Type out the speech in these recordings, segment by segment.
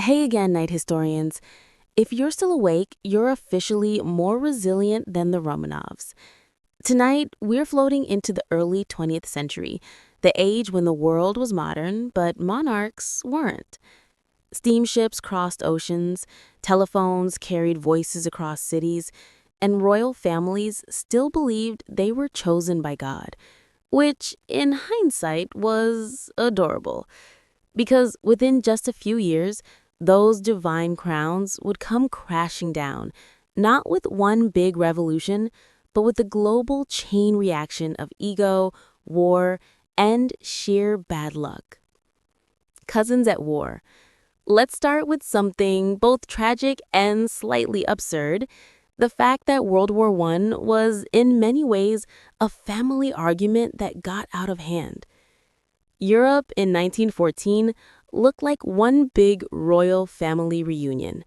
Hey again, night historians. If you're still awake, you're officially more resilient than the Romanovs. Tonight, we're floating into the early 20th century, the age when the world was modern, but monarchs weren't. Steamships crossed oceans, telephones carried voices across cities, and royal families still believed they were chosen by God, which, in hindsight, was adorable. Because within just a few years, those divine crowns would come crashing down, not with one big revolution, but with the global chain reaction of ego, war, and sheer bad luck. Cousins at war. Let's start with something both tragic and slightly absurd. The fact that World War I was, in many ways, a family argument that got out of hand. Europe in 1914 looked like one big royal family reunion.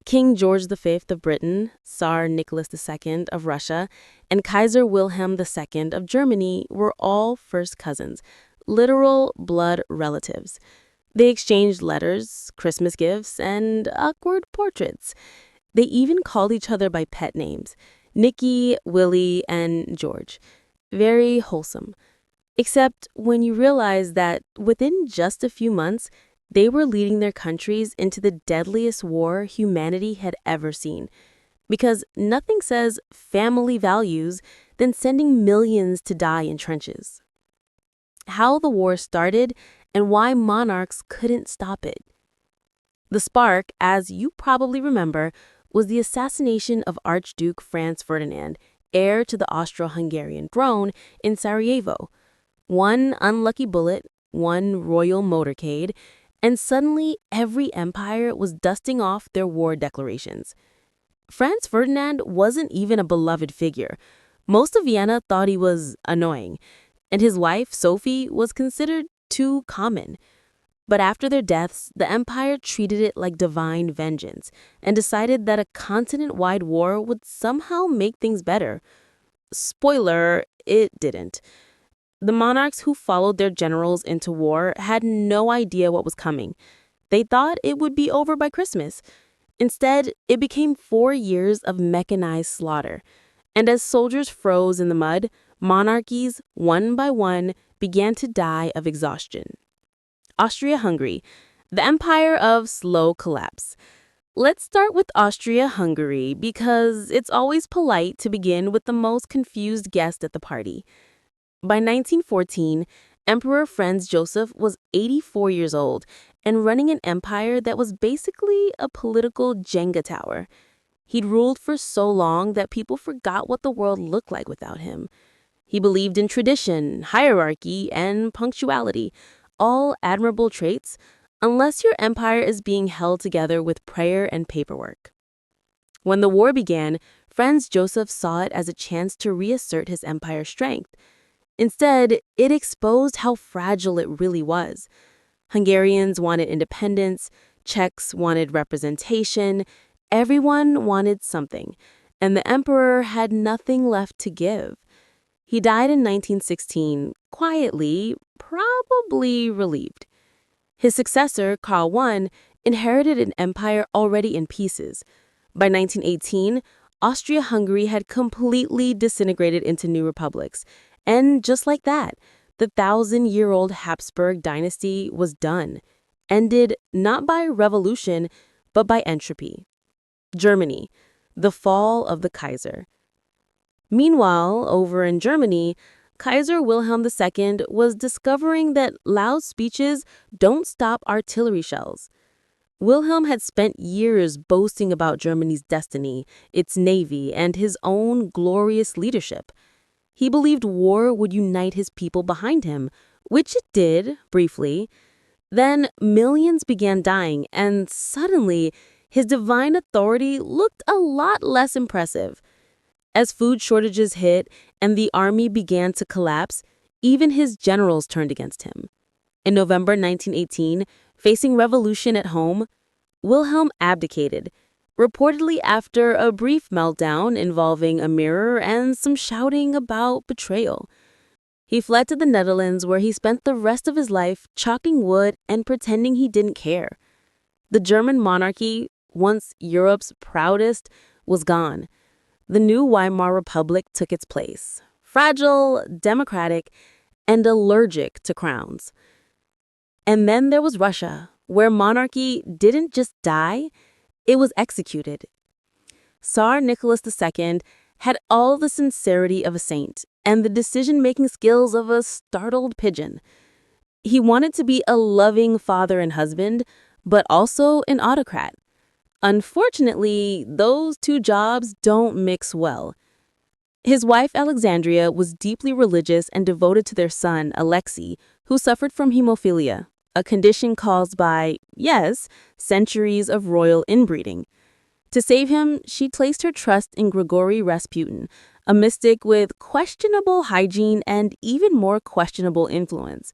King George V of Britain, Tsar Nicholas II of Russia, and Kaiser Wilhelm II of Germany were all first cousins, literal blood relatives. They exchanged letters, Christmas gifts, and awkward portraits. They even called each other by pet names, Nicky, Willie, and George. Very wholesome. Except when you realize that within just a few months, they were leading their countries into the deadliest war humanity had ever seen. Because nothing says family values than sending millions to die in trenches. How the war started and why monarchs couldn't stop it. The spark, as you probably remember, was the assassination of Archduke Franz Ferdinand, heir to the Austro-Hungarian throne, in Sarajevo. One unlucky bullet, one royal motorcade, and suddenly every empire was dusting off their war declarations. Franz Ferdinand wasn't even a beloved figure. Most of Vienna thought he was annoying, and his wife, Sophie, was considered too common. But after their deaths, the empire treated it like divine vengeance and decided that a continent-wide war would somehow make things better. Spoiler, it didn't. The monarchs who followed their generals into war had no idea what was coming. They thought it would be over by Christmas. Instead, it became 4 years of mechanized slaughter. And as soldiers froze in the mud, monarchies, one by one, began to die of exhaustion. Austria-Hungary, the empire of slow collapse. Let's start with Austria-Hungary because it's always polite to begin with the most confused guest at the party. By 1914, Emperor Franz Joseph was 84 years old and running an empire that was basically a political Jenga tower. He'd ruled for so long that people forgot what the world looked like without him. He believed in tradition, hierarchy, and punctuality, all admirable traits, unless your empire is being held together with prayer and paperwork. When the war began, Franz Joseph saw it as a chance to reassert his empire's strength. Instead, it exposed how fragile it really was. Hungarians wanted independence, Czechs wanted representation, everyone wanted something, and the emperor had nothing left to give. He died in 1916, quietly, probably relieved. His successor, Karl I, inherited an empire already in pieces. By 1918, Austria-Hungary had completely disintegrated into new republics. And just like that, the 1,000-year-old Habsburg dynasty was done, ended not by revolution, but by entropy. Germany, the fall of the Kaiser. Meanwhile, over in Germany, Kaiser Wilhelm II was discovering that loud speeches don't stop artillery shells. Wilhelm had spent years boasting about Germany's destiny, its navy, and his own glorious leadership. He believed war would unite his people behind him, which it did, briefly. Then millions began dying, and suddenly his divine authority looked a lot less impressive. As food shortages hit and the army began to collapse, even his generals turned against him. In November 1918, facing revolution at home, Wilhelm abdicated, reportedly after a brief meltdown involving a mirror and some shouting about betrayal. He fled to the Netherlands, where he spent the rest of his life chopping wood and pretending he didn't care. The German monarchy, once Europe's proudest, was gone. The new Weimar Republic took its place, fragile, democratic, and allergic to crowns. And then there was Russia, where monarchy didn't just die, it was executed. Tsar Nicholas II had all the sincerity of a saint and the decision-making skills of a startled pigeon. He wanted to be a loving father and husband, but also an autocrat. Unfortunately, those two jobs don't mix well. His wife Alexandria was deeply religious and devoted to their son, Alexei, who suffered from hemophilia, a condition caused by, yes, centuries of royal inbreeding. To save him, she placed her trust in Grigory Rasputin, a mystic with questionable hygiene and even more questionable influence.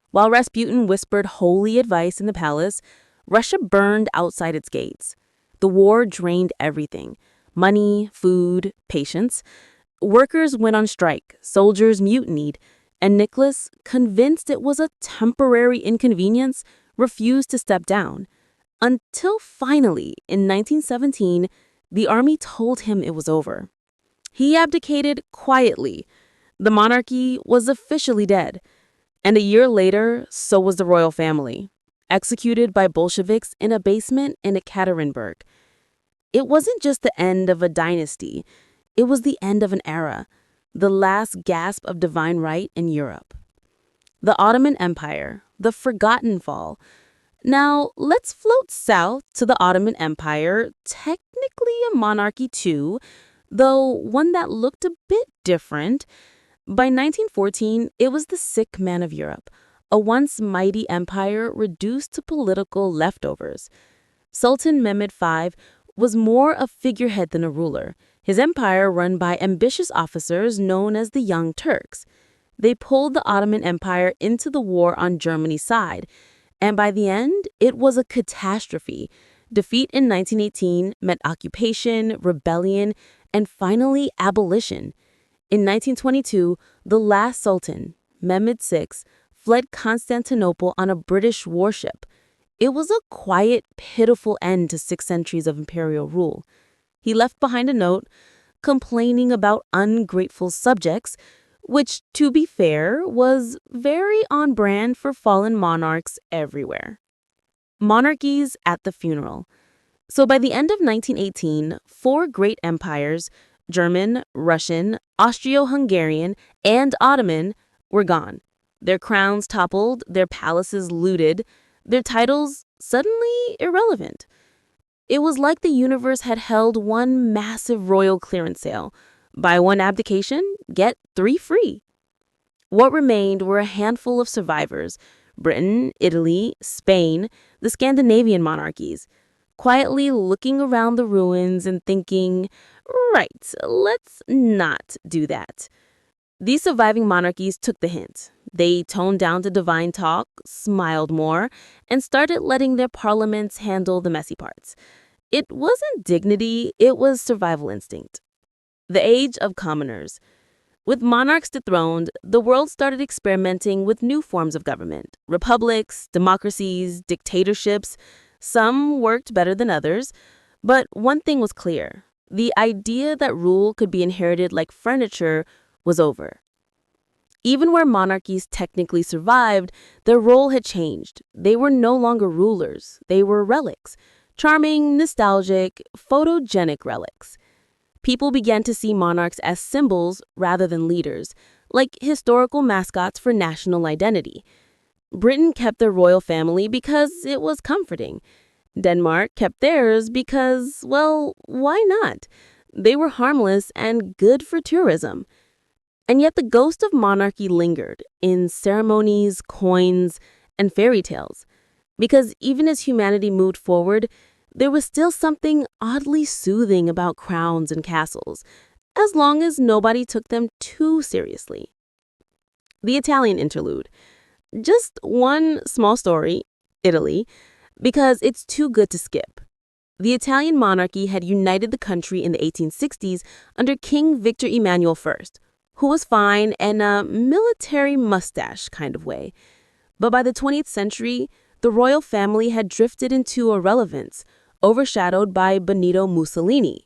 While Rasputin whispered holy advice in the palace, Russia burned outside its gates. The war drained everything: money, food, patience. Workers went on strike, soldiers mutinied, and Nicholas, convinced it was a temporary inconvenience, refused to step down. Until finally, in 1917, the army told him it was over. He abdicated quietly. The monarchy was officially dead. And a year later, so was the royal family, executed by Bolsheviks in a basement in Ekaterinburg. It wasn't just the end of a dynasty, it was the end of an era, the last gasp of divine right in Europe. The Ottoman Empire, the forgotten fall. Now, let's float south to the Ottoman Empire, technically a monarchy too, though one that looked a bit different. By 1914, it was the sick man of Europe, a once mighty empire reduced to political leftovers. Sultan Mehmed V was more a figurehead than a ruler, his empire run by ambitious officers known as the Young Turks. They pulled the Ottoman Empire into the war on Germany's side, and by the end, it was a catastrophe. Defeat in 1918 meant occupation, rebellion, and finally abolition. In 1922, the last sultan, Mehmed VI, fled Constantinople on a British warship. It was a quiet, pitiful end to 6 centuries of imperial rule. He left behind a note complaining about ungrateful subjects, which, to be fair, was very on brand for fallen monarchs everywhere. Monarchies at the funeral. So by the end of 1918, 4 great empires, German, Russian, Austro-Hungarian, and Ottoman, were gone. Their crowns toppled, their palaces looted, their titles suddenly irrelevant. It was like the universe had held one massive royal clearance sale. Buy 1 abdication, get 3 free. What remained were a handful of survivors: Britain, Italy, Spain, the Scandinavian monarchies, quietly looking around the ruins and thinking, right, let's not do that. These surviving monarchies took the hint. They toned down the divine talk, smiled more, and started letting their parliaments handle the messy parts. It wasn't dignity, it was survival instinct. The age of commoners. With monarchs dethroned, the world started experimenting with new forms of government: republics, democracies, dictatorships. Some worked better than others, but one thing was clear: the idea that rule could be inherited like furniture was over. Even where monarchies technically survived, their role had changed. They were no longer rulers, they were relics. Charming, nostalgic, photogenic relics. People began to see monarchs as symbols rather than leaders, like historical mascots for national identity. Britain kept their royal family because it was comforting. Denmark kept theirs because, well, why not? They were harmless and good for tourism. And yet the ghost of monarchy lingered in ceremonies, coins, and fairy tales. Because even as humanity moved forward, there was still something oddly soothing about crowns and castles, as long as nobody took them too seriously. The Italian interlude. Just one small story, Italy, because it's too good to skip. The Italian monarchy had united the country in the 1860s under King Victor Emmanuel I, who was fine in a military mustache kind of way. But by the 20th century, The royal family had drifted into irrelevance, overshadowed by Benito Mussolini.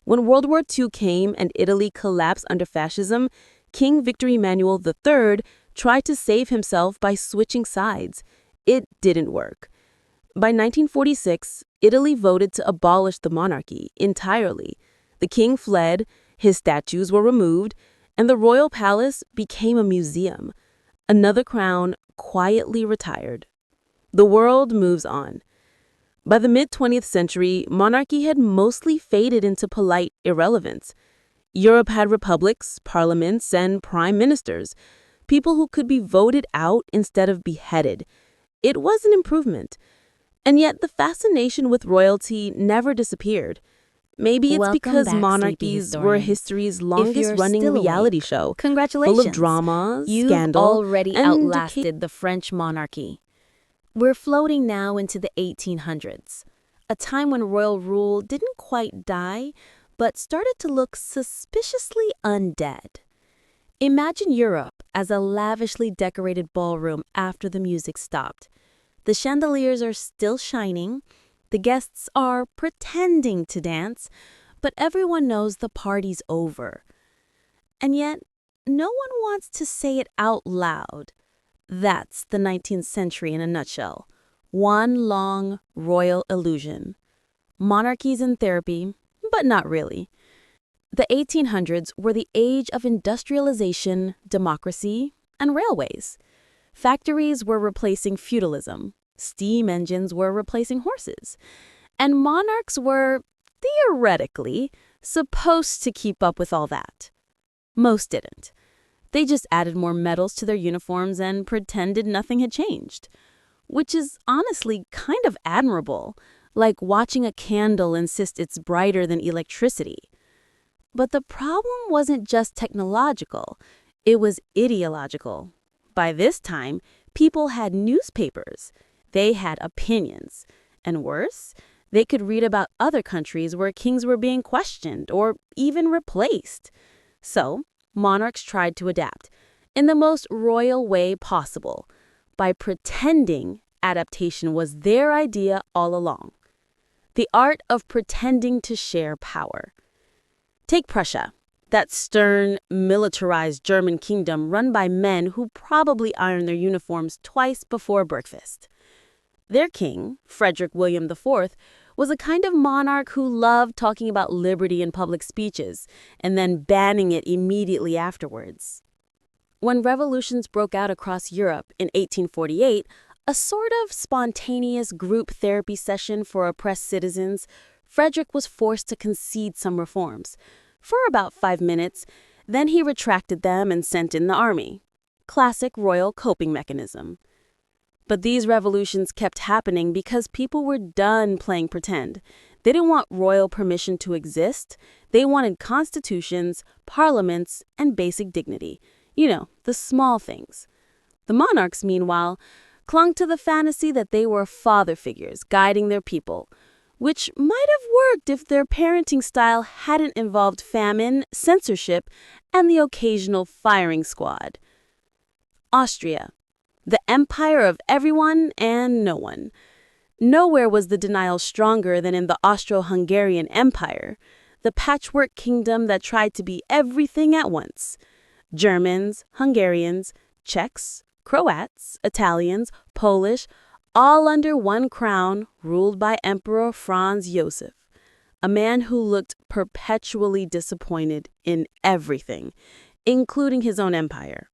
When World War II came and Italy collapsed under fascism, King Victor Emmanuel III tried to save himself by switching sides. It didn't work. By 1946, Italy voted to abolish the monarchy entirely. The king fled, his statues were removed, and the royal palace became a museum. Another crown quietly retired. The world moves on. By the mid-20th century, monarchy had mostly faded into polite irrelevance. Europe had republics, parliaments, and prime ministers, people who could be voted out instead of beheaded. It was an improvement. And yet the fascination with royalty never disappeared. Maybe it's Welcome because back, monarchies sleepy were historians. history's If longest-running you're still reality awake, show, Congratulations. full of drama, You've scandal, already and outlasted the French monarchy. We're floating now into the 1800s, a time when royal rule didn't quite die, but started to look suspiciously undead. Imagine Europe as a lavishly decorated ballroom after the music stopped. The chandeliers are still shining, the guests are pretending to dance, but everyone knows the party's over. And yet, no one wants to say it out loud. That's the 19th century in a nutshell. One long royal illusion. Monarchies in therapy, but not really. The 1800s were the age of industrialization, democracy, and railways. Factories were replacing feudalism. Steam engines were replacing horses. And monarchs were, theoretically, supposed to keep up with all that. Most didn't. They just added more medals to their uniforms and pretended nothing had changed. Which is honestly kind of admirable, like watching a candle insist it's brighter than electricity. But the problem wasn't just technological, it was ideological. By this time, people had newspapers. They had opinions. And worse, they could read about other countries where kings were being questioned or even replaced. So, monarchs tried to adapt in the most royal way possible by pretending adaptation was their idea all along. The art of pretending to share power. Take Prussia, that stern, militarized German kingdom run by men who probably ironed their uniforms twice before breakfast. Their king, Frederick William IV, was a kind of monarch who loved talking about liberty in public speeches and then banning it immediately afterwards. When revolutions broke out across Europe in 1848, a sort of spontaneous group therapy session for oppressed citizens, Frederick was forced to concede some reforms for about 5 minutes, then he retracted them and sent in the army. Classic royal coping mechanism. But these revolutions kept happening because people were done playing pretend. They didn't want royal permission to exist. They wanted constitutions, parliaments, and basic dignity. You know, the small things. The monarchs, meanwhile, clung to the fantasy that they were father figures guiding their people, which might have worked if their parenting style hadn't involved famine, censorship, and the occasional firing squad. Austria. The empire of everyone and no one. Nowhere was the denial stronger than in the Austro-Hungarian Empire, the patchwork kingdom that tried to be everything at once. Germans, Hungarians, Czechs, Croats, Italians, Polish, all under one crown, ruled by Emperor Franz Joseph, a man who looked perpetually disappointed in everything, including his own empire.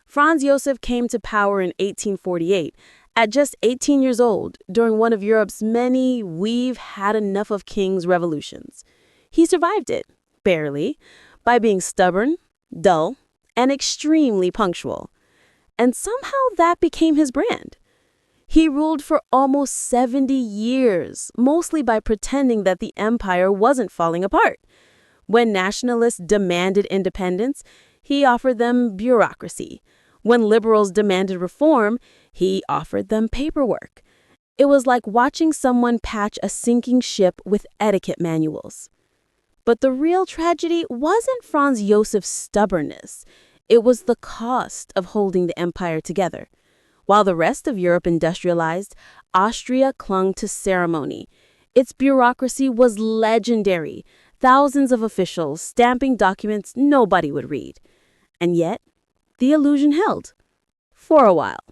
Franz Joseph came to power in 1848, at just 18 years old, during one of Europe's many "we've had enough of kings" revolutions. He survived it, barely, by being stubborn, dull, and extremely punctual. And somehow that became his brand. He ruled for almost 70 years, mostly by pretending that the empire wasn't falling apart. When nationalists demanded independence, he offered them bureaucracy. When liberals demanded reform, he offered them paperwork. It was like watching someone patch a sinking ship with etiquette manuals. But the real tragedy wasn't Franz Josef's stubbornness. It was the cost of holding the empire together. While the rest of Europe industrialized, Austria clung to ceremony. Its bureaucracy was legendary, thousands of officials stamping documents nobody would read. And yet, the illusion held. For a while.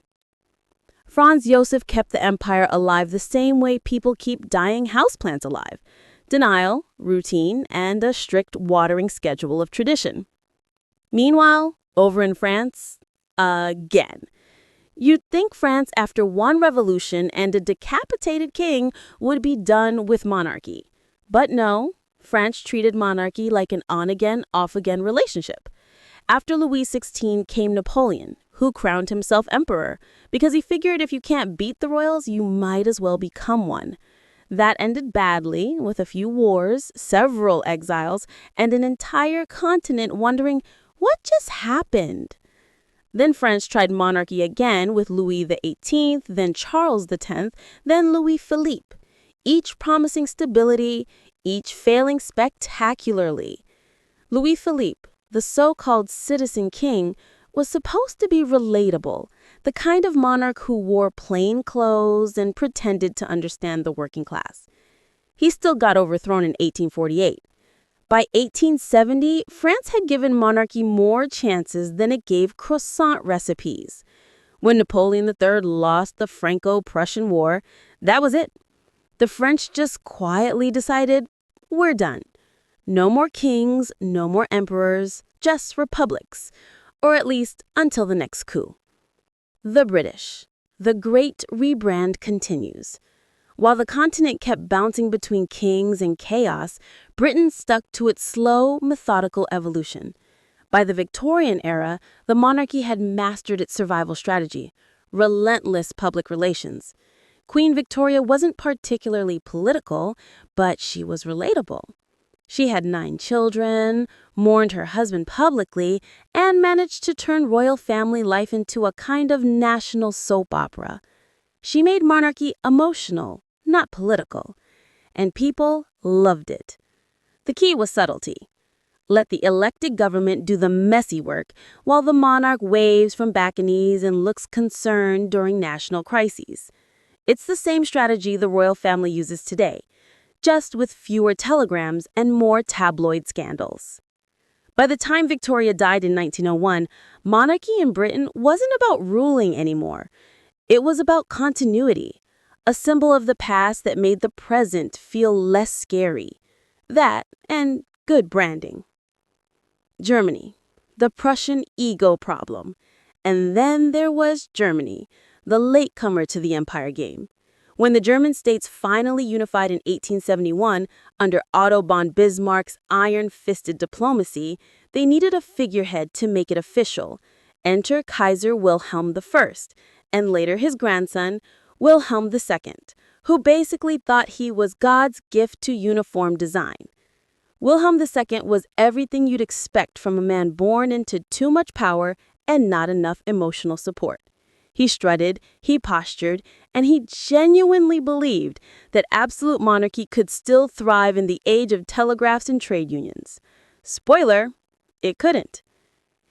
Franz Josef kept the empire alive the same way people keep dying houseplants alive. Denial, routine, and a strict watering schedule of tradition. Meanwhile, over in France, again. You'd think France, after one revolution and a decapitated king, would be done with monarchy. But no, France treated monarchy like an on-again, off-again relationship. After Louis XVI came Napoleon, who crowned himself emperor, because he figured if you can't beat the royals, you might as well become one. That ended badly, with a few wars, several exiles, and an entire continent wondering what just happened. Then France tried monarchy again with Louis XVIII, then Charles X, then Louis Philippe, each promising stability, each failing spectacularly. Louis Philippe, the so-called citizen king, was supposed to be relatable, the kind of monarch who wore plain clothes and pretended to understand the working class. He still got overthrown in 1848. By 1870, France had given monarchy more chances than it gave croissant recipes. When Napoleon III lost the Franco-Prussian War, that was it. The French just quietly decided, we're done. No more kings, no more emperors, just republics. Or at least until the next coup. The British. The great rebrand continues. While the continent kept bouncing between kings and chaos, Britain stuck to its slow, methodical evolution. By the Victorian era, the monarchy had mastered its survival strategy, relentless public relations. Queen Victoria wasn't particularly political, but she was relatable. She had 9 children, mourned her husband publicly, and managed to turn royal family life into a kind of national soap opera. She made monarchy emotional, not political, and people loved it. The key was subtlety. Let the elected government do the messy work while the monarch waves from balconies and looks concerned during national crises. It's the same strategy the royal family uses today, just with fewer telegrams and more tabloid scandals. By the time Victoria died in 1901, monarchy in Britain wasn't about ruling anymore. It was about continuity, a symbol of the past that made the present feel less scary. That and good branding. Germany, the Prussian ego problem. And then there was Germany, the latecomer to the empire game. When the German states finally unified in 1871 under Otto von Bismarck's iron-fisted diplomacy, they needed a figurehead to make it official. Enter Kaiser Wilhelm I, and later his grandson, Wilhelm II, who basically thought he was God's gift to uniform design. Wilhelm II was everything you'd expect from a man born into too much power and not enough emotional support. He strutted, he postured, and he genuinely believed that absolute monarchy could still thrive in the age of telegraphs and trade unions. Spoiler, it couldn't.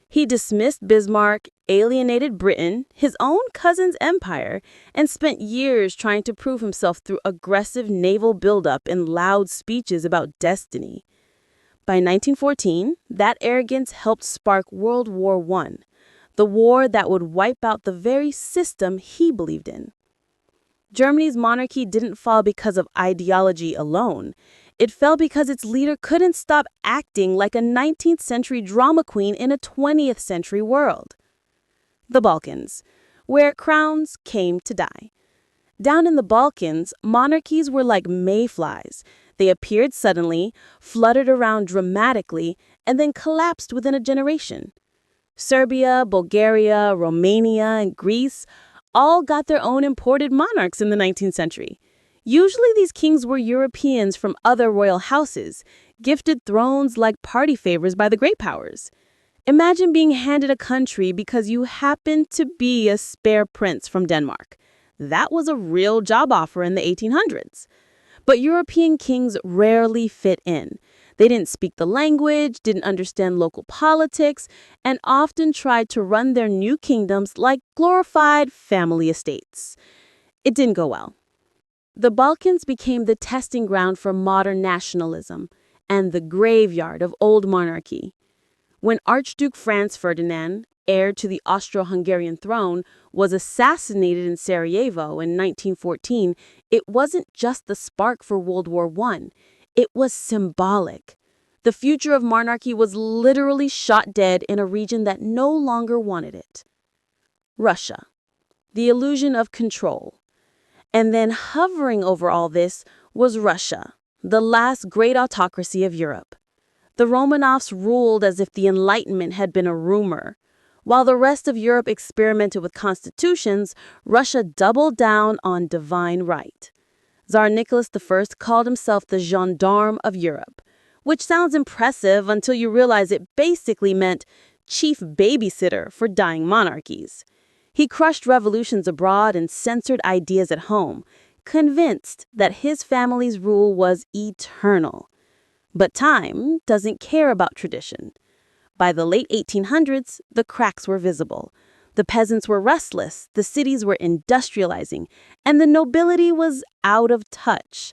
He dismissed Bismarck, alienated Britain, his own cousin's empire, and spent years trying to prove himself through aggressive naval buildup and loud speeches about destiny. By 1914, that arrogance helped spark World War I, the war that would wipe out the very system he believed in. Germany's monarchy didn't fall because of ideology alone. It fell because its leader couldn't stop acting like a 19th century drama queen in a 20th century world. The Balkans, where crowns came to die. Down in the Balkans, monarchies were like mayflies. They appeared suddenly, fluttered around dramatically, and then collapsed within a generation. Serbia, Bulgaria, Romania, and Greece all got their own imported monarchs in the 19th century. Usually these kings were Europeans from other royal houses, gifted thrones like party favors by the great powers. Imagine being handed a country because you happened to be a spare prince from Denmark. That was a real job offer in the 1800s. But European kings rarely fit in. They didn't speak the language, didn't understand local politics, and often tried to run their new kingdoms like glorified family estates. It didn't go well. The Balkans became the testing ground for modern nationalism and the graveyard of old monarchy. When Archduke Franz Ferdinand, heir to the Austro-Hungarian throne, was assassinated in Sarajevo in 1914, it wasn't just the spark for World War I. It was symbolic. The future of monarchy was literally shot dead in a region that no longer wanted it. Russia. The illusion of control. And then hovering over all this was Russia, the last great autocracy of Europe. The Romanovs ruled as if the Enlightenment had been a rumor. While the rest of Europe experimented with constitutions, Russia doubled down on divine right. Tsar Nicholas I called himself the gendarme of Europe, which sounds impressive until you realize it basically meant chief babysitter for dying monarchies. He crushed revolutions abroad and censored ideas at home, convinced that his family's rule was eternal. But time doesn't care about tradition. By the late 1800s, the cracks were visible. The peasants were restless, the cities were industrializing, and the nobility was out of touch.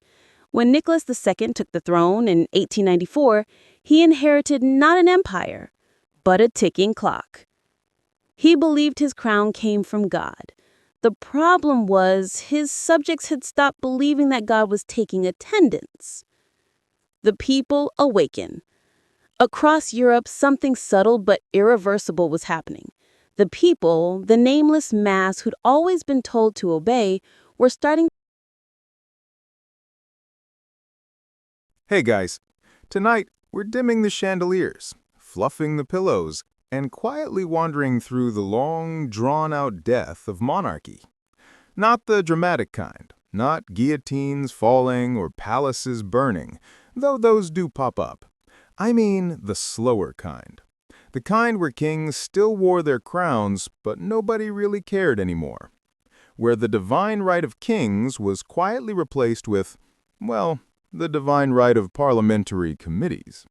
When Nicholas II took the throne in 1894, he inherited not an empire, but a ticking clock. He believed his crown came from God. The problem was his subjects had stopped believing that God was taking attendance. The people awaken. Across Europe, something subtle but irreversible was happening. The people, the nameless mass who'd always been told to obey, were starting. Hey guys, tonight we're dimming the chandeliers, fluffing the pillows, and quietly wandering through the long, drawn-out death of monarchy. Not the dramatic kind, not guillotines falling or palaces burning, though those do pop up. I mean the slower kind. The kind where kings still wore their crowns, but nobody really cared anymore. Where the divine right of kings was quietly replaced with, well, the divine right of parliamentary committees.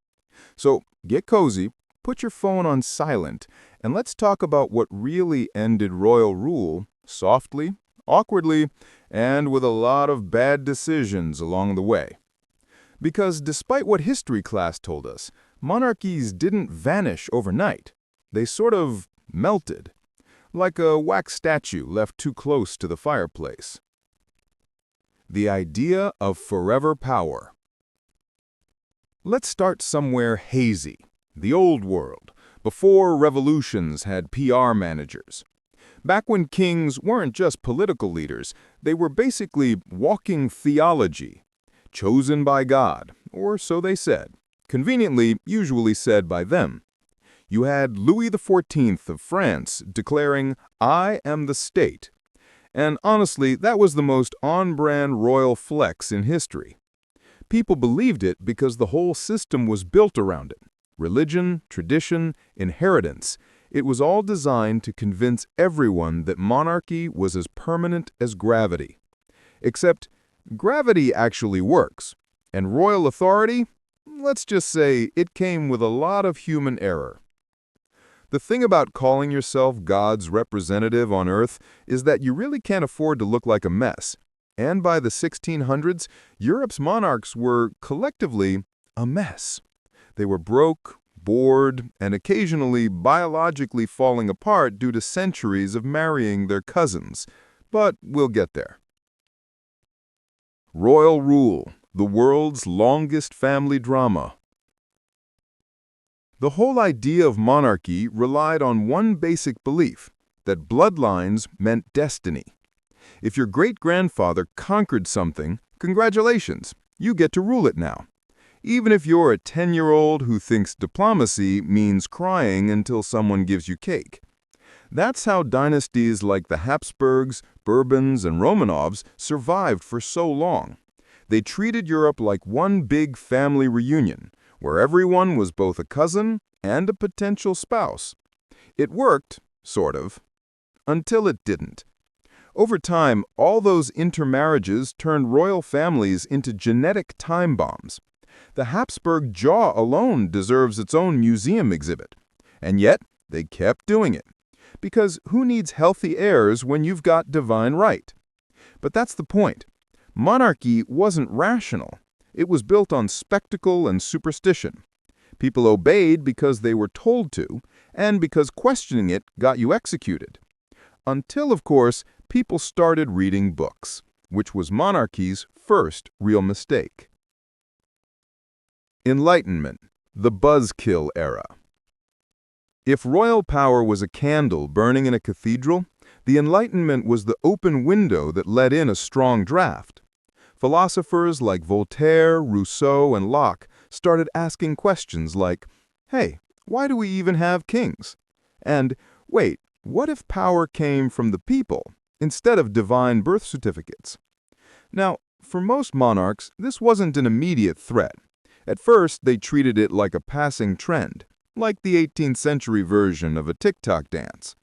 So get cozy, put your phone on silent, and let's talk about what really ended royal rule softly, awkwardly, and with a lot of bad decisions along the way. Because despite what history class told us, monarchies didn't vanish overnight. They sort of melted, like a wax statue left too close to the fireplace. The idea of forever power. Let's start somewhere hazy, the old world, before revolutions had PR managers. Back when kings weren't just political leaders, they were basically walking theology, chosen by God, or so they said, conveniently usually said by them. You had Louis XIV of France declaring, "I am the state." And honestly, that was the most on-brand royal flex in history. People believed it because the whole system was built around it. Religion, tradition, inheritance. It was all designed to convince everyone that monarchy was as permanent as gravity. Except, gravity actually works. And royal authority? Let's just say it came with a lot of human error. The thing about calling yourself God's representative on Earth is that you really can't afford to look like a mess. And by the 1600s, Europe's monarchs were, collectively, a mess. They were broke, bored, and occasionally biologically falling apart due to centuries of marrying their cousins. But we'll get there. Royal rule, the world's longest family drama. The whole idea of monarchy relied on one basic belief, that bloodlines meant destiny. If your great-grandfather conquered something, congratulations, you get to rule it now. Even if you're a 10-year-old who thinks diplomacy means crying until someone gives you cake. That's how dynasties like the Habsburgs, Bourbons, and Romanovs survived for so long. They treated Europe like one big family reunion, where everyone was both a cousin and a potential spouse. It worked, sort of, until it didn't. Over time, all those intermarriages turned royal families into genetic time bombs. The Habsburg jaw alone deserves its own museum exhibit. And yet, they kept doing it. Because who needs healthy heirs when you've got divine right? But that's the point. Monarchy wasn't rational. It was built on spectacle and superstition. People obeyed because they were told to, and because questioning it got you executed. Until, of course, people started reading books, which was monarchy's first real mistake. Enlightenment, the buzzkill era. If royal power was a candle burning in a cathedral, the Enlightenment was the open window that let in a strong draft. Philosophers like Voltaire, Rousseau, and Locke started asking questions like, hey, why do we even have kings? And, wait, what if power came from the people instead of divine birth certificates? Now, for most monarchs, this wasn't an immediate threat. At first, they treated it like a passing trend, like the 18th century version of a TikTok dance.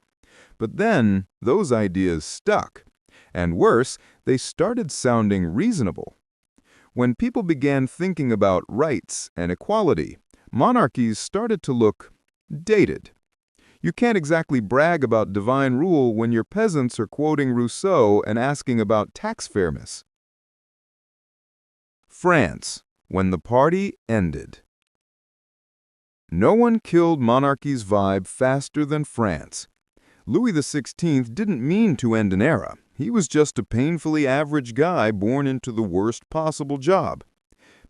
But then, those ideas stuck. And worse, they started sounding reasonable. When people began thinking about rights and equality, monarchies started to look dated. You can't exactly brag about divine rule when your peasants are quoting Rousseau and asking about tax fairness. France, when the party ended. No one killed monarchy's vibe faster than France. Louis XVI didn't mean to end an era. He was just a painfully average guy born into the worst possible job.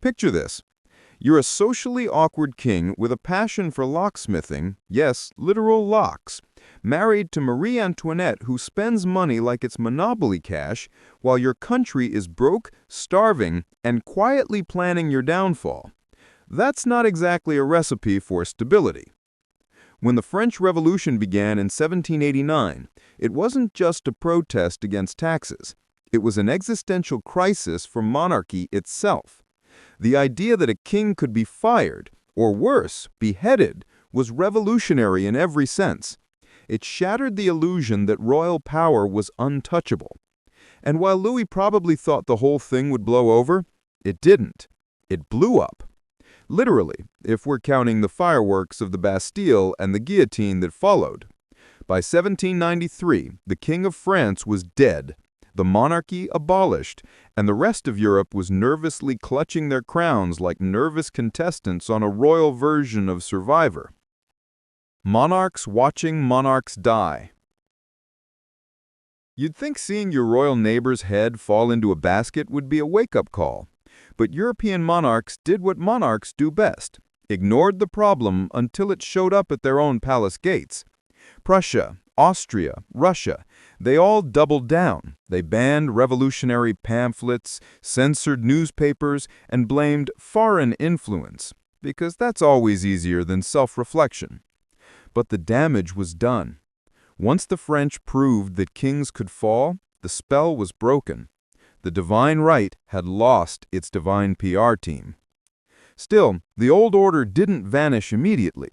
Picture this. You're a socially awkward king with a passion for locksmithing, yes, literal locks, married to Marie Antoinette who spends money like it's monopoly cash, while your country is broke, starving, and quietly planning your downfall. That's not exactly a recipe for stability. When the French Revolution began in 1789, it wasn't just a protest against taxes. It was an existential crisis for monarchy itself. The idea that a king could be fired, or worse, beheaded, was revolutionary in every sense. It shattered the illusion that royal power was untouchable. And while Louis probably thought the whole thing would blow over, it didn't. It blew up. Literally, if we're counting the fireworks of the Bastille and the guillotine that followed. By 1793, the King of France was dead, the monarchy abolished, and the rest of Europe was nervously clutching their crowns like nervous contestants on a royal version of Survivor. Monarchs watching monarchs die. You'd think seeing your royal neighbor's head fall into a basket would be a wake-up call. But European monarchs did what monarchs do best, ignored the problem until it showed up at their own palace gates. Prussia, Austria, Russia, they all doubled down. They banned revolutionary pamphlets, censored newspapers, and blamed foreign influence, because that's always easier than self-reflection. But the damage was done. Once the French proved that kings could fall, the spell was broken. The divine right had lost its divine PR team. Still, the old order didn't vanish immediately.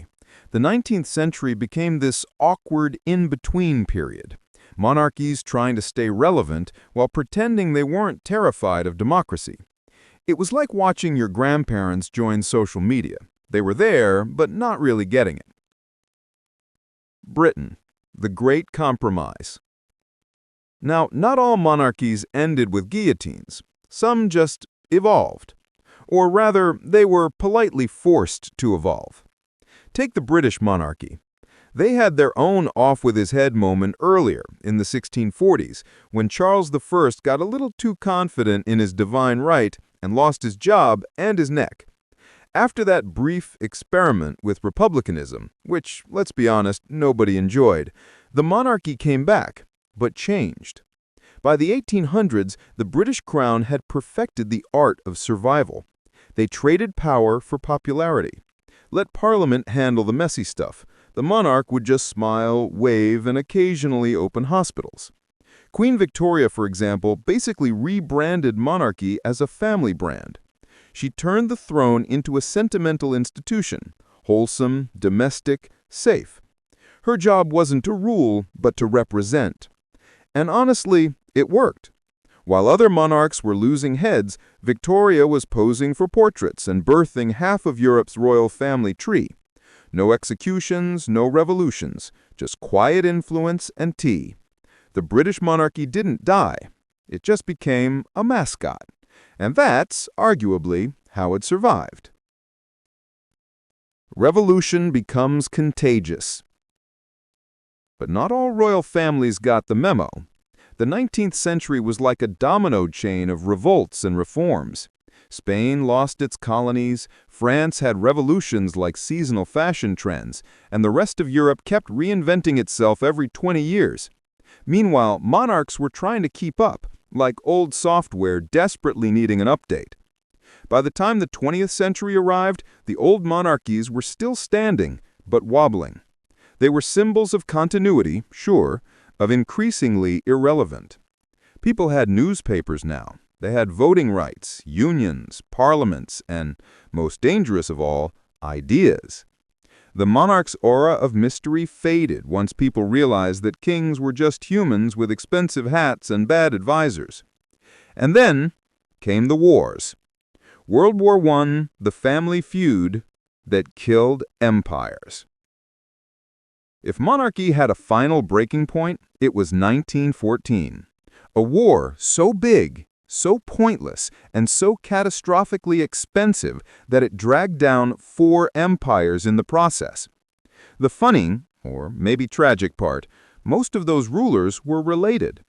The 19th century became this awkward in-between period, monarchies trying to stay relevant while pretending they weren't terrified of democracy. It was like watching your grandparents join social media. They were there, but not really getting it. Britain, the Great Compromise. Now, not all monarchies ended with guillotines. Some just evolved. Or rather, they were politely forced to evolve. Take the British monarchy. They had their own off-with-his-head moment earlier, in the 1640s, when Charles I got a little too confident in his divine right and lost his job and his neck. After that brief experiment with republicanism, which, let's be honest, nobody enjoyed, the monarchy came back, but changed. By the 1800s, the British crown had perfected the art of survival. They traded power for popularity. Let Parliament handle the messy stuff. The monarch would just smile, wave, and occasionally open hospitals. Queen Victoria, for example, basically rebranded monarchy as a family brand. She turned the throne into a sentimental institution, wholesome, domestic, safe. Her job wasn't to rule, but to represent. And honestly, it worked. While other monarchs were losing heads, Victoria was posing for portraits and birthing half of Europe's royal family tree. No executions, no revolutions, just quiet influence and tea. The British monarchy didn't die. It just became a mascot. And that's, arguably, how it survived. Revolution becomes contagious. But not all royal families got the memo. The 19th century was like a domino chain of revolts and reforms. Spain lost its colonies, France had revolutions like seasonal fashion trends, and the rest of Europe kept reinventing itself every 20 years. Meanwhile, monarchs were trying to keep up, like old software desperately needing an update. By the time the 20th century arrived, the old monarchies were still standing, but wobbling. They were symbols of continuity, sure, of increasingly irrelevant. People had newspapers now. They had voting rights, unions, parliaments, and, most dangerous of all, ideas. The monarch's aura of mystery faded once people realized that kings were just humans with expensive hats and bad advisors. And then came the wars. World War I, the family feud that killed empires. If monarchy had a final breaking point, it was 1914. A war so big, so pointless, and so catastrophically expensive that it dragged down 4 empires in the process. The funny, or maybe tragic part, most of those rulers were related.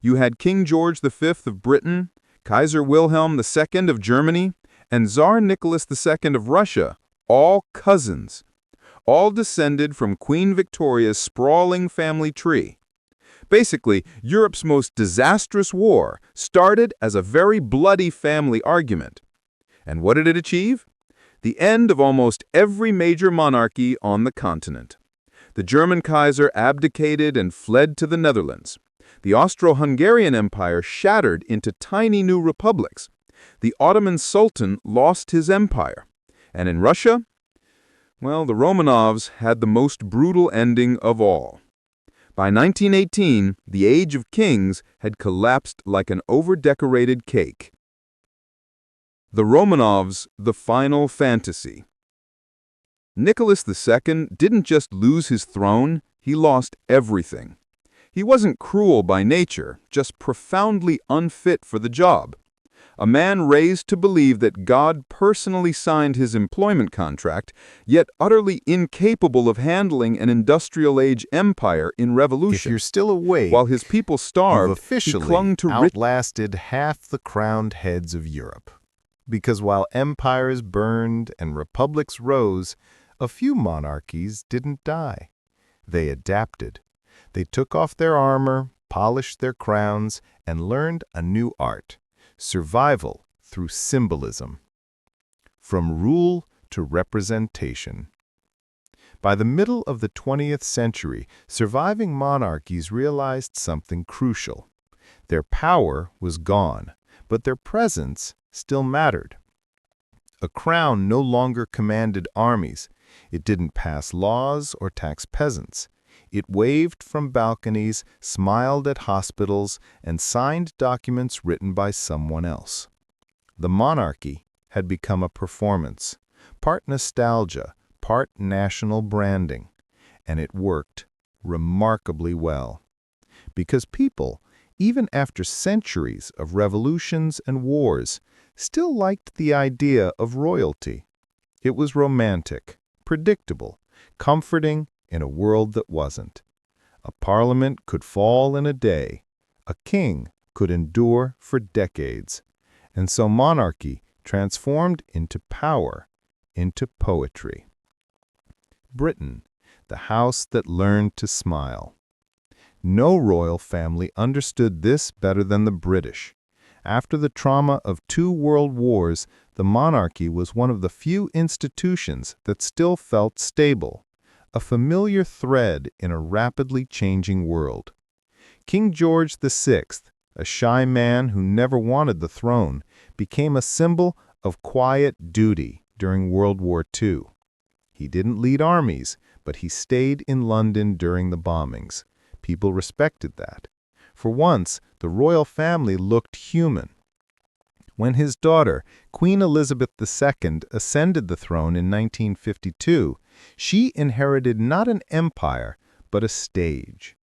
You had King George V of Britain, Kaiser Wilhelm II of Germany, and Tsar Nicholas II of Russia, all cousins, all descended from Queen Victoria's sprawling family tree. Basically, Europe's most disastrous war started as a very bloody family argument. And what did it achieve? The end of almost every major monarchy on the continent. The German Kaiser abdicated and fled to the Netherlands. The Austro-Hungarian Empire shattered into tiny new republics. The Ottoman Sultan lost his empire. And in Russia? Well, the Romanovs had the most brutal ending of all. By 1918, the Age of Kings had collapsed like an over-decorated cake. The Romanovs, the final fantasy. Nicholas II didn't just lose his throne, he lost everything. He wasn't cruel by nature, just profoundly unfit for the job. A man raised to believe that God personally signed his employment contract, yet utterly incapable of handling an industrial-age empire in revolution. If you're still awake, while his people starved, you've officially he clung to outlasted half the crowned heads of Europe. Because while empires burned and republics rose, a few monarchies didn't die. They adapted. They took off their armor, polished their crowns, and learned a new art. Survival through symbolism. From rule to representation. By the middle of the 20th century, surviving monarchies realized something crucial. Their power was gone, but their presence still mattered. A crown no longer commanded armies. It didn't pass laws or tax peasants. It waved from balconies, smiled at hospitals, and signed documents written by someone else. The monarchy had become a performance, part nostalgia, part national branding, and it worked remarkably well. Because people, even after centuries of revolutions and wars, still liked the idea of royalty. It was romantic, predictable, comforting, in a world that wasn't. A parliament could fall in a day. A king could endure for decades. And so monarchy transformed into power, into poetry. Britain, the house that learned to smile. No royal family understood this better than the British. After the trauma of 2 world wars, the monarchy was one of the few institutions that still felt stable. A familiar thread in a rapidly changing world. King George VI, a shy man who never wanted the throne, became a symbol of quiet duty during World War II. He didn't lead armies, but he stayed in London during the bombings. People respected that. For once, the royal family looked human. When his daughter, Queen Elizabeth II, ascended the throne in 1952, she inherited not an empire, but a stage.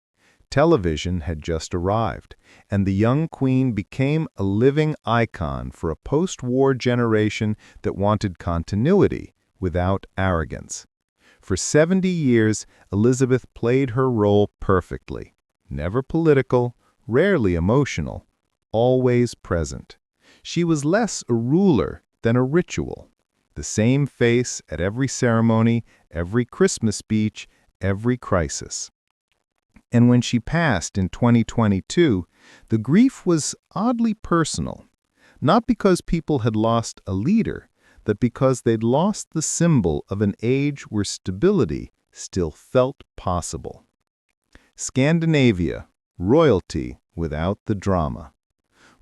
Television had just arrived, and the young queen became a living icon for a post-war generation that wanted continuity without arrogance. For 70 years, Elizabeth played her role perfectly. Never political, rarely emotional, always present. She was less a ruler than a ritual. The same face at every ceremony, every Christmas speech, every crisis. And when she passed in 2022, the grief was oddly personal. Not because people had lost a leader, but because they'd lost the symbol of an age where stability still felt possible. Scandinavia, royalty without the drama.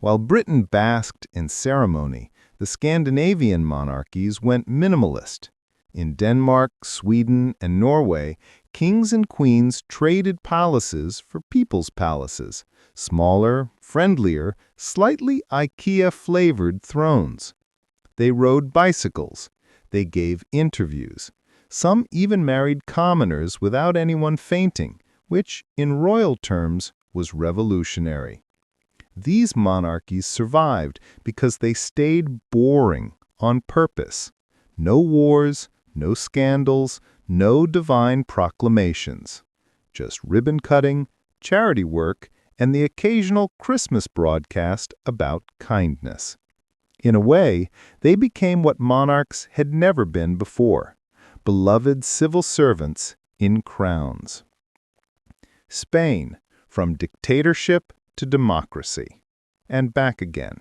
While Britain basked in ceremony, the Scandinavian monarchies went minimalist. In Denmark, Sweden, and Norway, kings and queens traded palaces for people's palaces, smaller, friendlier, slightly IKEA-flavored thrones. They rode bicycles. They gave interviews. Some even married commoners without anyone fainting, which, in royal terms, was revolutionary. These monarchies survived because they stayed boring on purpose. No wars, no scandals, no divine proclamations. Just ribbon-cutting, charity work, and the occasional Christmas broadcast about kindness. In a way, they became what monarchs had never been before, beloved civil servants in crowns. Spain, from dictatorship to democracy, and back again.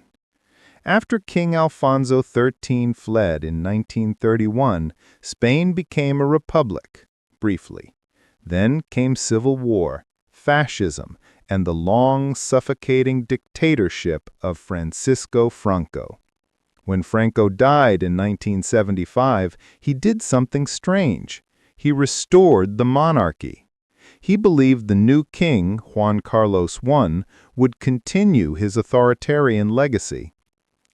After King Alfonso XIII fled in 1931, Spain became a republic, briefly. Then came civil war, fascism, and the long, suffocating dictatorship of Francisco Franco. When Franco died in 1975, he did something strange. He restored the monarchy. He believed the new king, Juan Carlos I, would continue his authoritarian legacy.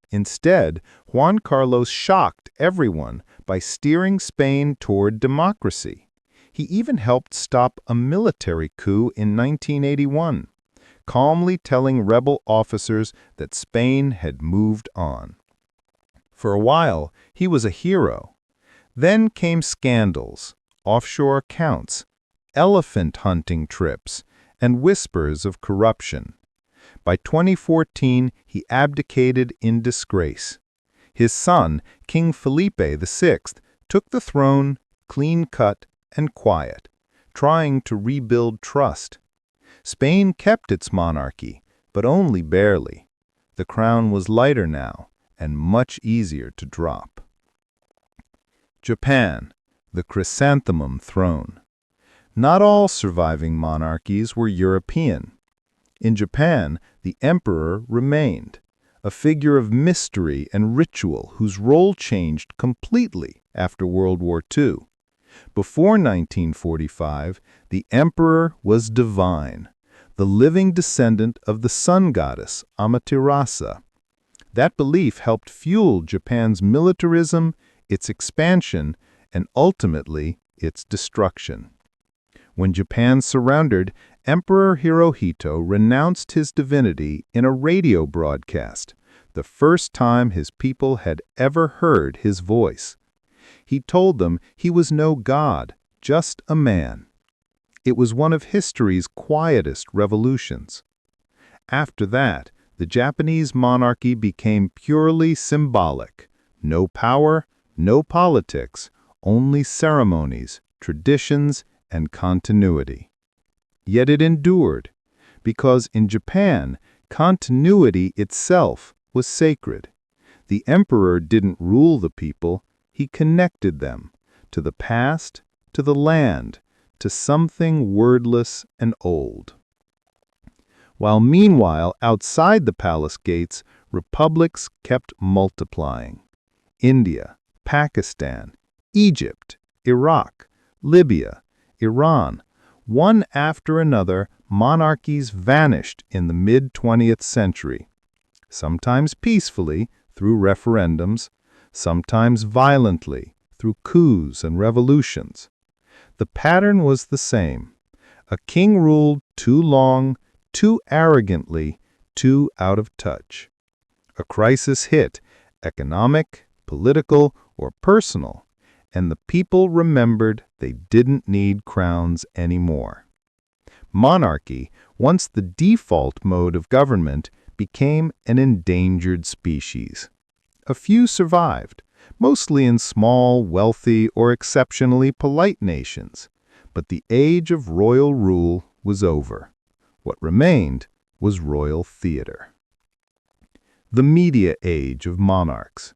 Instead, Juan Carlos shocked everyone by steering Spain toward democracy. He even helped stop a military coup in 1981, calmly telling rebel officers that Spain had moved on. For a while, he was a hero. Then came scandals, offshore accounts, elephant hunting trips, and whispers of corruption. By 2014, he abdicated in disgrace. His son, King Felipe VI, took the throne, clean-cut and quiet, trying to rebuild trust. Spain kept its monarchy, but only barely. The crown was lighter now, and much easier to drop. Japan, the chrysanthemum throne. Not all surviving monarchies were European. In Japan, the emperor remained, a figure of mystery and ritual whose role changed completely after World War II. Before 1945, the emperor was divine, the living descendant of the sun goddess Amaterasu. That belief helped fuel Japan's militarism, its expansion, and ultimately its destruction. When Japan surrendered, Emperor Hirohito renounced his divinity in a radio broadcast, the first time his people had ever heard his voice. He told them he was no god, just a man. It was one of history's quietest revolutions. After that, the Japanese monarchy became purely symbolic. No power, no politics, only ceremonies, traditions, and continuity. Yet it endured, because in Japan, continuity itself was sacred. The emperor didn't rule the people, he connected them to the past, to the land, to something wordless and old. While meanwhile, outside the palace gates, republics kept multiplying. India, Pakistan, Egypt, Iraq, Libya, Iran, one after another, monarchies vanished in the mid-20th century, sometimes peacefully through referendums, sometimes violently through coups and revolutions. The pattern was the same. A king ruled too long, too arrogantly, too out of touch. A crisis hit, economic, political, or personal, and the people remembered they didn't need crowns anymore. Monarchy, once the default mode of government, became an endangered species. A few survived, mostly in small, wealthy, or exceptionally polite nations, but the age of royal rule was over. What remained was royal theater. The media age of monarchs.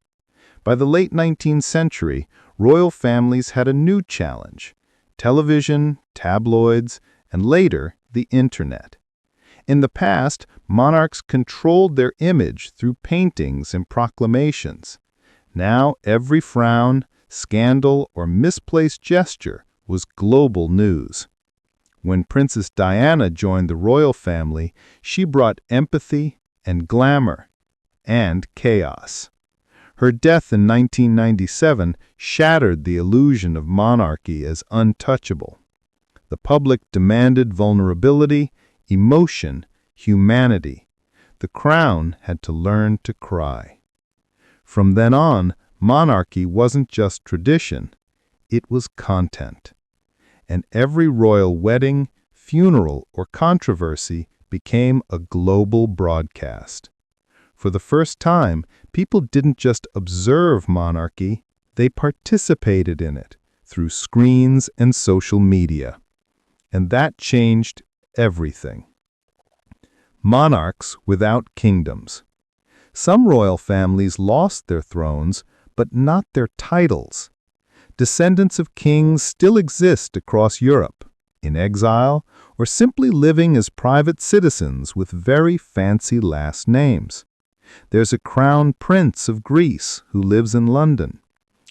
By the late 19th century, royal families had a new challenge: television, tabloids, and later, the internet. In the past, monarchs controlled their image through paintings and proclamations. Now, every frown, scandal, or misplaced gesture was global news. When Princess Diana joined the royal family, she brought empathy and glamour and chaos. Her death in 1997 shattered the illusion of monarchy as untouchable. The public demanded vulnerability, emotion, humanity. The crown had to learn to cry. From then on, monarchy wasn't just tradition, it was content. And every royal wedding, funeral, or controversy became a global broadcast. For the first time, people didn't just observe monarchy, they participated in it through screens and social media. And that changed everything. Monarchs without kingdoms. Some royal families lost their thrones, but not their titles. Descendants of kings still exist across Europe, in exile, or simply living as private citizens with very fancy last names. There's a crown prince of Greece who lives in London,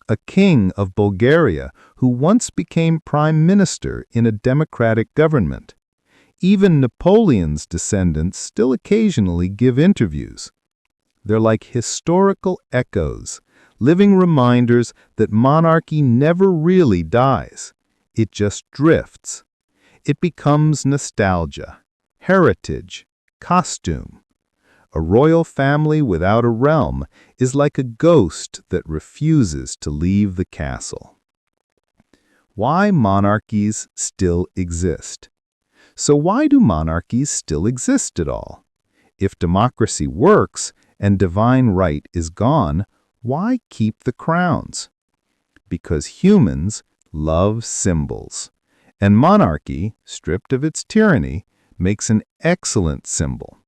a king of Bulgaria who once became prime minister in a democratic government. Even Napoleon's descendants still occasionally give interviews. They're like historical echoes, living reminders that monarchy never really dies. It just drifts. It becomes nostalgia, heritage, costume. A royal family without a realm is like a ghost that refuses to leave the castle. Why monarchies still exist? So why do monarchies still exist at all? If democracy works and divine right is gone, why keep the crowns? Because humans love symbols, and monarchy, stripped of its tyranny, makes an excellent symbol.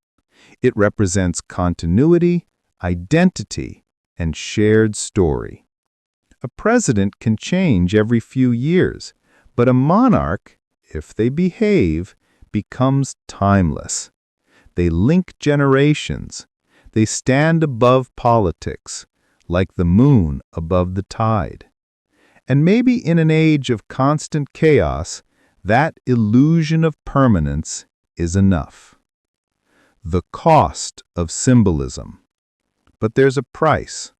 It represents continuity, identity, and shared story. A president can change every few years, but a monarch, if they behave, becomes timeless. They link generations. They stand above politics, like the moon above the tide. And maybe in an age of constant chaos, that illusion of permanence is enough. The cost of symbolism. But there's a price.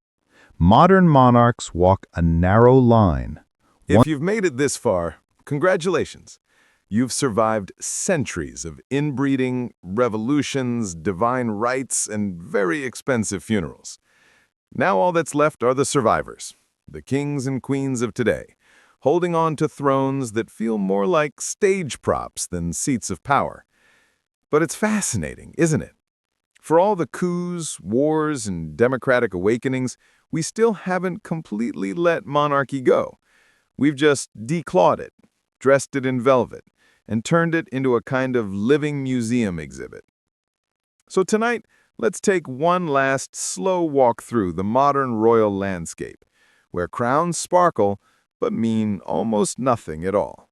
Modern monarchs walk a narrow line. If you've made it this far, congratulations. You've survived centuries of inbreeding, revolutions, divine rights, and very expensive funerals. Now all that's left are the survivors, the kings and queens of today, holding on to thrones that feel more like stage props than seats of power. But it's fascinating, isn't it? For all the coups, wars, and democratic awakenings, we still haven't completely let monarchy go. We've just declawed it, dressed it in velvet, and turned it into a kind of living museum exhibit. So tonight, let's take one last slow walk through the modern royal landscape, where crowns sparkle but mean almost nothing at all.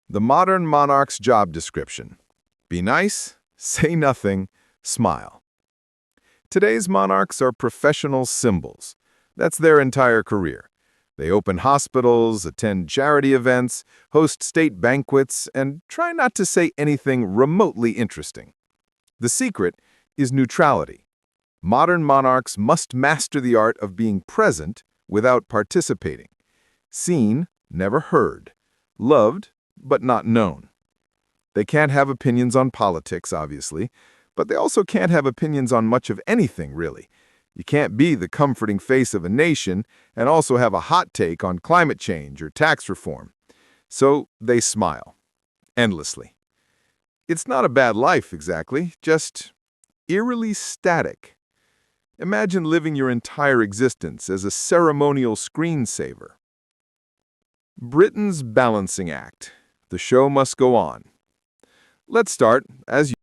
The modern monarch's job description. Be nice, say nothing, smile. Today's monarchs are professional symbols. That's their entire career. They open hospitals, attend charity events, host state banquets, and try not to say anything remotely interesting. The secret is neutrality. Modern monarchs must master the art of being present without participating. Seen, never heard. Loved, but not known. They can't have opinions on politics, obviously, but they also can't have opinions on much of anything, really. You can't be the comforting face of a nation and also have a hot take on climate change or tax reform. So they smile. Endlessly. It's not a bad life, exactly, just eerily static. Imagine living your entire existence as a ceremonial screensaver. Britain's balancing act. The show must go on. Let's start, as